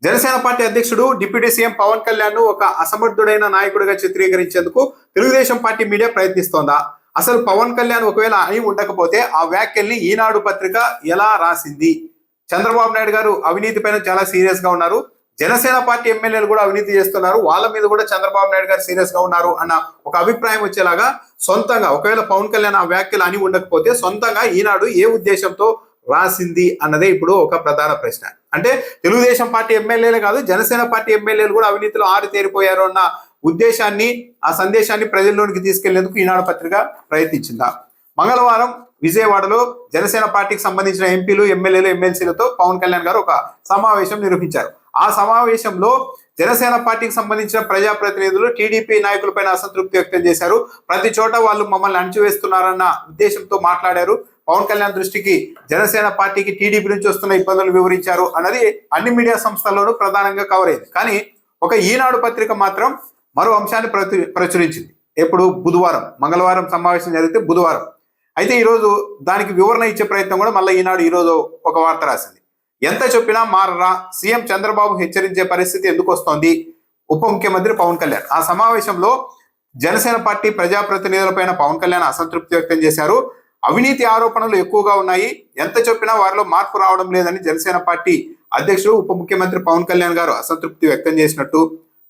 Janasena party అధ్యక్షుడు deputy CM Pawan Kalyan ను ఒక అసమర్థుడైన నాయకుడిగా చిత్రీకరించేందుకు తెలుగుదేశం పార్టీ మీడియా ప్రయత్నిస్తోందా? అసలు పవన్ కళ్యాణ్ ఒకవేళ అయి ఉండకపోతే ఆ వ్యాఖ్యల్ని ఈనాడు పత్రిక ఎలా రాసింది? చంద్రబాబు నాయుడు గారు అవినీతి పైన చాలా సీరియస్ గా ఉన్నారు. జనసేన పార్టీ ఎమ్మెల్యేలు కూడా అవినీతి చేస్తున్నారు, వాళ్ళ మీద కూడా చంద్రబాబు నాయుడు గారు సీరియస్ గా ఉన్నారు అన్న ఒక అభిప్రాయం వచ్చేలాగా సొంతంగా ఒకవేళ పవన్ కళ్యాణ్ ఆ వ్యాఖ్యలు అని ఉండకపోతే సొంతంగా ఈనాడు ఏ ఉద్దేశంతో రాసింది అన్నదే ఇప్పుడు ఒక ప్రధాన ప్రశ్న. అంటే తెలుగుదేశం పార్టీ ఎమ్మెల్యేలే కాదు, జనసేన పార్టీ ఎమ్మెల్యేలు కూడా అవినీతిలో ఆరితేరిపోయారు అన్న ఉద్దేశాన్ని, ఆ సందేశాన్ని ప్రజల్లోనికి తీసుకెళ్లేందుకు ఈనాడు పత్రిక ప్రయత్నించిందా? మంగళవారం విజయవాడలో జనసేన పార్టీకి సంబంధించిన ఎంపీలు, ఎమ్మెల్యేలు, ఎమ్మెల్సీలతో పవన్ కళ్యాణ్ గారు ఒక సమావేశం నిర్వహించారు. ఆ సమావేశంలో జనసేన పార్టీకి సంబంధించిన ప్రజాప్రతినిధులు టీడీపీ నాయకులపైన అసంతృప్తి వ్యక్తం చేశారు. ప్రతి చోట వాళ్ళు మమ్మల్ని అణచివేస్తున్నారన్న ఉద్దేశంతో మాట్లాడారు. పవన్ కళ్యాణ్ దృష్టికి జనసేన పార్టీకి టీడీపీ నుంచి వస్తున్న ఇబ్బందులు వివరించారు అన్నది అన్ని మీడియా సంస్థల్లోనూ ప్రధానంగా కవర్ అయింది. కానీ ఒక ఈనాడు పత్రిక మాత్రం మరో అంశాన్ని ప్రచురించింది. ఎప్పుడు? బుధవారం. మంగళవారం సమావేశం జరిగితే బుధవారం. అయితే ఈరోజు దానికి వివరణ ఇచ్చే ప్రయత్నం కూడా మళ్ళీ ఈనాడు ఈరోజు ఒక వార్త రాసింది. ఎంత చెప్పినా మారరా, సీఎం చంద్రబాబు హెచ్చరించే పరిస్థితి ఎందుకు వస్తోంది? ఉప ముఖ్యమంత్రి పవన్ కళ్యాణ్ ఆ సమావేశంలో జనసేన పార్టీ ప్రజాప్రతినిధులపైన పవన్ కళ్యాణ్ అసంతృప్తి వ్యక్తం చేశారు. అవినీతి ఆరోపణలు ఎక్కువగా ఉన్నాయి, ఎంత చెప్పినా వారిలో మార్పు రావడం లేదని జనసేన పార్టీ అధ్యక్షుడు ఉప ముఖ్యమంత్రి పవన్ కళ్యాణ్ గారు అసంతృప్తి వ్యక్తం చేసినట్టు,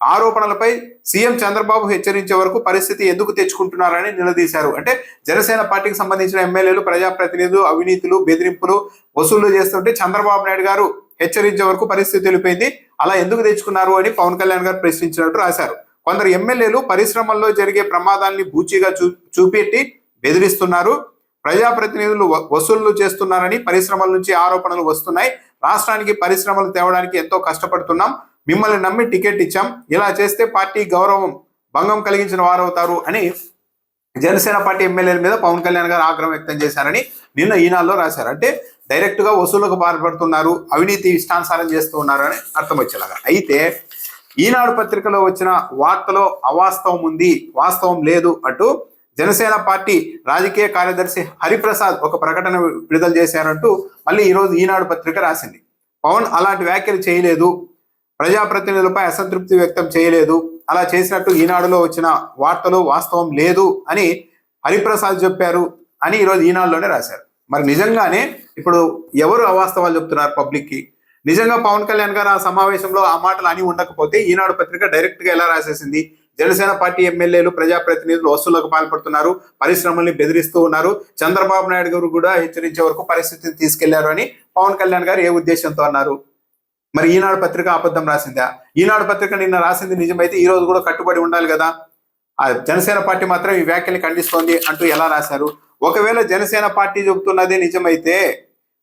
ఆరోపణలపై సీఎం చంద్రబాబు హెచ్చరించే వరకు పరిస్థితి ఎందుకు తెచ్చుకుంటున్నారని నిలదీశారు. అంటే జనసేన పార్టీకి సంబంధించిన ఎమ్మెల్యేలు, ప్రజాప్రతినిధులు అవినీతులు, బెదిరింపులు, వసూళ్లు చేస్తుంటే చంద్రబాబు నాయుడు గారు హెచ్చరించే వరకు పరిస్థితి తెలిపింది, అలా ఎందుకు తెచ్చుకున్నారు అని పవన్ కళ్యాణ్ గారు ప్రశ్నించినట్టు రాశారు. కొందరు ఎమ్మెల్యేలు పరిశ్రమల్లో జరిగే ప్రమాదాన్ని బూచిగా చూపెట్టి బెదిరిస్తున్నారు, ప్రజాప్రతినిధులు వసూళ్లు చేస్తున్నారని పరిశ్రమల నుంచి ఆరోపణలు వస్తున్నాయి, రాష్ట్రానికి పరిశ్రమలు తేవడానికి ఎంతో కష్టపడుతున్నాం, మిమ్మల్ని నమ్మి టికెట్ ఇచ్చాం, ఇలా చేస్తే పార్టీ గౌరవం భంగం కలిగించిన వారవుతారు అని జనసేన పార్టీ ఎమ్మెల్యేల మీద పవన్ కళ్యాణ్ గారు ఆగ్రహం వ్యక్తం చేశారని నిన్న ఈనాడులో రాశారు. అంటే డైరెక్ట్ గా వసూళ్లకు పాల్పడుతున్నారు, అవినీతి ఇష్టానుసారం చేస్తూ ఉన్నారు అని అర్థం వచ్చేలాగా. అయితే ఈనాడు పత్రికలో వచ్చిన వార్తలో అవాస్తవం ఉంది, వాస్తవం లేదు అంటూ జనసేన పార్టీ రాజకీయ కార్యదర్శి హరిప్రసాద్ ఒక ప్రకటన విడుదల చేశారంటూ మళ్ళీ ఈరోజు ఈనాడు పత్రిక రాసింది. పవన్ అలాంటి వ్యాఖ్యలు చేయలేదు, ప్రజాప్రతినిధులపై అసంతృప్తి వ్యక్తం చేయలేదు, అలా చేసినట్టు ఈనాడులో వచ్చిన వార్తలో వాస్తవం లేదు అని హరిప్రసాద్ చెప్పారు అని ఈరోజు ఈనాడులోనే రాశారు. మరి నిజంగానే ఇప్పుడు ఎవరు అవాస్తవాలు చెప్తున్నారు పబ్లిక్ కి? నిజంగా పవన్ కళ్యాణ్ గారు ఆ సమావేశంలో ఆ మాటలు అని ఉండకపోతే ఈనాడు పత్రిక డైరెక్ట్ గా ఎలా రాసేసింది? జనసేన పార్టీ ఎమ్మెల్యేలు, ప్రజాప్రతినిధులు వసూళ్లకు పాల్పడుతున్నారు, పరిశ్రమల్ని బెదిరిస్తూ ఉన్నారు, చంద్రబాబు నాయుడు గారు కూడా హెచ్చరించే వరకు పరిస్థితిని తీసుకెళ్లారు అని పవన్ కళ్యాణ్ గారు ఏ ఉద్దేశంతో అన్నారు? మరి ఈనాడు పత్రిక అబద్ధం రాసిందా? ఈనాడు పత్రిక నిన్న రాసింది నిజమైతే ఈ రోజు కూడా కట్టుబడి ఉండాలి కదా. ఆ జనసేన పార్టీ మాత్రం ఈ వ్యాఖ్యలు ఖండిస్తోంది అంటూ ఎలా రాశారు? ఒకవేళ జనసేన పార్టీ చెబుతున్నదే నిజమైతే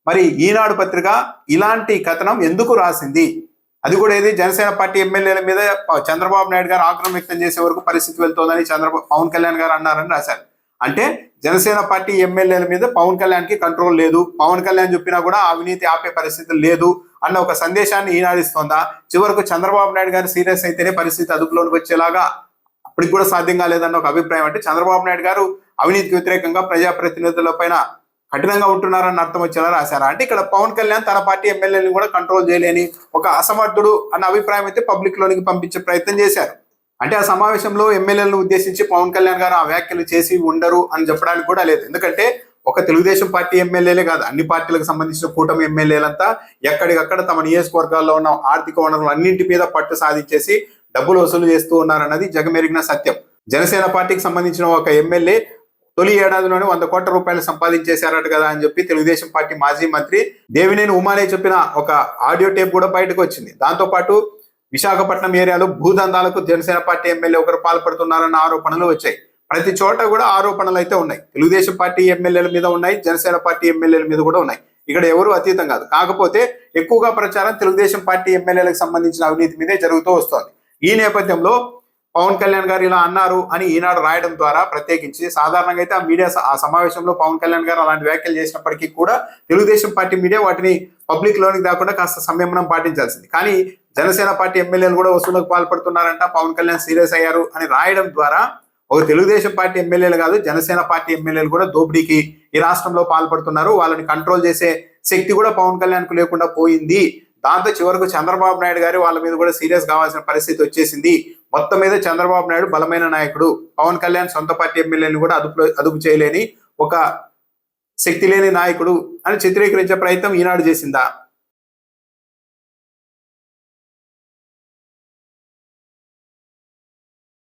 మరి ఈనాడు పత్రిక ఇలాంటి కథనం ఎందుకు రాసింది? అది కూడా ఏది? జనసేన పార్టీ ఎమ్మెల్యేల మీద చంద్రబాబు నాయుడు గారు ఆగ్రహం వ్యక్తం చేసే వరకు పరిస్థితి వెళ్తోందని పవన్ కళ్యాణ్ గారు అన్నారని రాశారు. అంటే జనసేన పార్టీ ఎమ్మెల్యేల మీద పవన్ కళ్యాణ్ కి కంట్రోల్ లేదు, పవన్ కళ్యాణ్ చెప్పినా కూడా అవినీతి ఆపే పరిస్థితి లేదు అన్న ఒక సందేశాన్ని ఈనాడిస్తోందా? చివరకు చంద్రబాబు నాయుడు గారు సీరియస్ అయితేనే పరిస్థితి అదుపులోకి వచ్చేలాగా అప్పటికి కూడా సాధ్యం కాలేదన్న ఒక అభిప్రాయం. అంటే చంద్రబాబు నాయుడు గారు అవినీతికి వ్యతిరేకంగా ప్రజాప్రతినిధుల పైన కఠినంగా ఉంటున్నారని అర్థం వచ్చేలా రాశారా? అంటే ఇక్కడ పవన్ కళ్యాణ్ తన పార్టీ ఎమ్మెల్యేలను కూడా కంట్రోల్ చేయలేని ఒక అసమర్థుడు అన్న అభిప్రాయం అయితే పబ్లిక్ లోనికి పంపించే ప్రయత్నం చేశారు. అంటే ఆ సమావేశంలో ఎమ్మెల్యేలను ఉద్దేశించి పవన్ కళ్యాణ్ గారు ఆ వ్యాఖ్యలు చేసి ఉండరు అని చెప్పడానికి కూడా లేదు. ఎందుకంటే ఒక తెలుగుదేశం పార్టీ ఎమ్మెల్యేలే కాదు, అన్ని పార్టీలకు సంబంధించిన కూటమి ఎమ్మెల్యేలంతా ఎక్కడికక్కడ తమ నియోజకవర్గాల్లో ఉన్న ఆర్థిక వనరులు అన్నింటి మీద పట్టు సాధించేసి డబ్బులు వసూలు చేస్తూ ఉన్నారన్నది జగమెరిగిన సత్యం. జనసేన పార్టీకి సంబంధించిన ఒక ఎమ్మెల్యే తొలి ఏడాదిలోనే 100 కోట్ల రూపాయలు సంపాదించేశారట కదా అని చెప్పి తెలుగుదేశం పార్టీ మాజీ మంత్రి దేవినేని ఉమానే చెప్పిన ఒక ఆడియో టేప్ కూడా బయటకు వచ్చింది. దాంతో పాటు విశాఖపట్నం ఏరియాలో భూదందాలకు జనసేన పార్టీ ఎమ్మెల్యే ఒకరు పాల్పడుతున్నారన్న ఆరోపణలు వచ్చాయి. ప్రతి చోట కూడా ఆరోపణలు అయితే ఉన్నాయి. తెలుగుదేశం పార్టీ ఎమ్మెల్యేల మీద ఉన్నాయి, జనసేన పార్టీ ఎమ్మెల్యేల మీద కూడా ఉన్నాయి. ఇక్కడ ఎవరు అతీతం కాదు. కాకపోతే ఎక్కువగా ప్రచారం తెలుగుదేశం పార్టీ ఎమ్మెల్యేలకు సంబంధించిన అవినీతి మీదే జరుగుతూ వస్తోంది. ఈ నేపథ్యంలో పవన్ కళ్యాణ్ గారు ఇలా అన్నారు అని ఈనాడు రాయడం ద్వారా ప్రత్యేకించి సాధారణంగా అయితే ఆ సమావేశంలో పవన్ కళ్యాణ్ గారు అలాంటి వ్యాఖ్యలు చేసినప్పటికీ కూడా తెలుగుదేశం పార్టీ మీడియా వాటిని పబ్లిక్ లోనికి దాకుండా కాస్త సంయమనం పాటించాల్సింది. కానీ జనసేన పార్టీ ఎమ్మెల్యేలు కూడా వసూళ్లకు పాల్పడుతున్నారంట, పవన్ కళ్యాణ్ సీరియస్ అయ్యారు అని రాయడం ద్వారా ఒక తెలుగుదేశం పార్టీ ఎమ్మెల్యేలు కాదు, జనసేన పార్టీ ఎమ్మెల్యేలు కూడా దోపిడీకి ఈ రాష్ట్రంలో పాల్పడుతున్నారు, వాళ్ళని కంట్రోల్ చేసే శక్తి కూడా పవన్ కళ్యాణ్ కు లేకుండా పోయింది, దాంతో చివరకు చంద్రబాబు నాయుడు గారు వాళ్ళ మీద కూడా సీరియస్ కావాల్సిన పరిస్థితి వచ్చేసింది. మొత్తం మీద చంద్రబాబు నాయుడు బలమైన నాయకుడు, పవన్ కళ్యాణ్ సొంత పార్టీ ఎమ్మెల్యేలను కూడా అదుపు చేయలేని ఒక శక్తి లేని నాయకుడు అని చిత్రీకరించే ప్రయత్నం ఈనాడు చేసిందా?